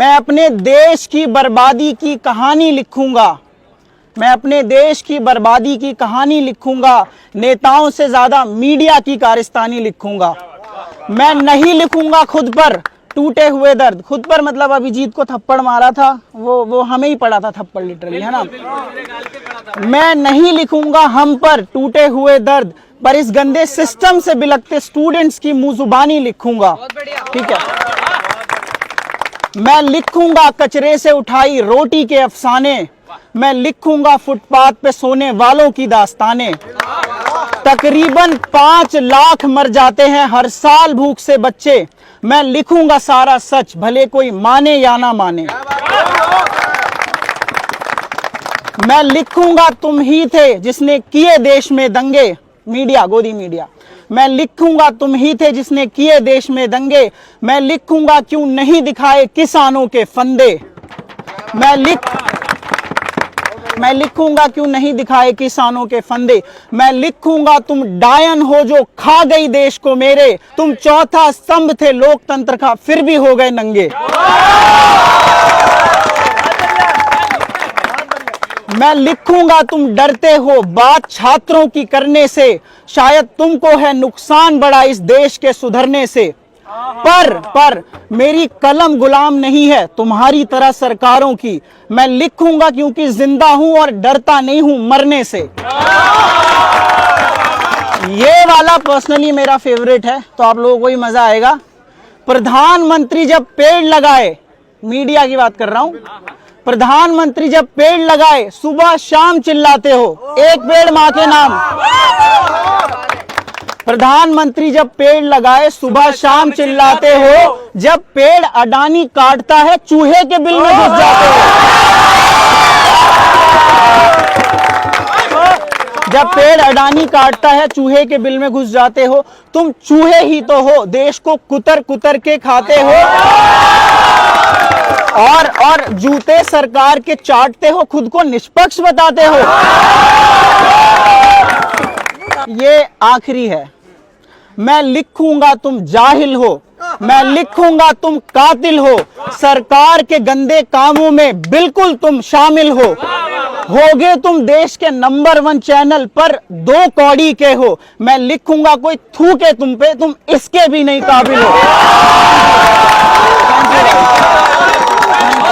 मैं अपने देश की बर्बादी की कहानी लिखूंगा, मैं अपने देश की बर्बादी की कहानी लिखूंगा, नेताओं से ज्यादा मीडिया की कारस्तानी लिखूंगा। मैं नहीं लिखूंगा खुद पर टूटे हुए दर्द, खुद पर मतलब अभिजीत को थप्पड़ मारा था, वो हमें ही पड़ा था थप्पड़ लिटरली, है ना। मैं नहीं लिखूंगा हम पर टूटे हुए दर्द, पर इस गंदे सिस्टम से बिलखते स्टूडेंट्स की मुंह जुबानी लिखूंगा, ठीक है। मैं लिखूंगा कचरे से उठाई रोटी के अफसाने, मैं लिखूंगा फुटपाथ पे सोने वालों की दास्तानें। तकरीबन 5 लाख मर जाते हैं हर साल भूख से बच्चे, मैं लिखूंगा सारा सच भले कोई माने या ना माने। मैं लिखूंगा तुम ही थे जिसने किए देश में दंगे, मीडिया गोदी मीडिया। मैं लिखूंगा तुम ही थे जिसने किए देश में दंगे, मैं लिखूंगा क्यों नहीं दिखाए किसानों के फंदे। मैं लिखूंगा क्यों नहीं दिखाए किसानों के फंदे। मैं लिखूंगा तुम डायन हो जो खा गई देश को मेरे, तुम चौथा स्तंभ थे लोकतंत्र का फिर भी हो गए नंगे। मैं लिखूंगा तुम डरते हो बात छात्रों की करने से, शायद तुमको है नुकसान बड़ा इस देश के सुधरने से। पर मेरी कलम गुलाम नहीं है तुम्हारी तरह सरकारों की, मैं लिखूंगा क्योंकि जिंदा हूं और डरता नहीं हूं मरने से। ये वाला पर्सनली मेरा फेवरेट है, तो आप लोगों को ही मजा आएगा। प्रधानमंत्री जब पेड़ लगाए, मीडिया की बात कर रहा हूं, प्रधानमंत्री जब पेड़ लगाए सुबह शाम चिल्लाते हो एक पेड़ मां के नाम। प्रधानमंत्री जब पेड़ लगाए सुबह शाम चिल्लाते हो, जब पेड़ अडानी काटता है चूहे के बिल में घुस जाते हो। जब पेड़ अडानी काटता है चूहे के बिल में घुस जाते हो, तुम चूहे ही तो हो, देश को कुतर कुतर के खाते हो और जूते सरकार के चाटते हो, खुद को निष्पक्ष बताते हो। ये आखिरी है। मैं लिखूंगा तुम जाहिल हो, मैं लिखूंगा तुम कातिल हो, सरकार के गंदे कामों में बिल्कुल तुम शामिल होगे तुम देश के नंबर 1 चैनल पर 2 कौड़ी के हो, मैं लिखूंगा कोई थूके तुम पे तुम इसके भी नहीं काबिल हो।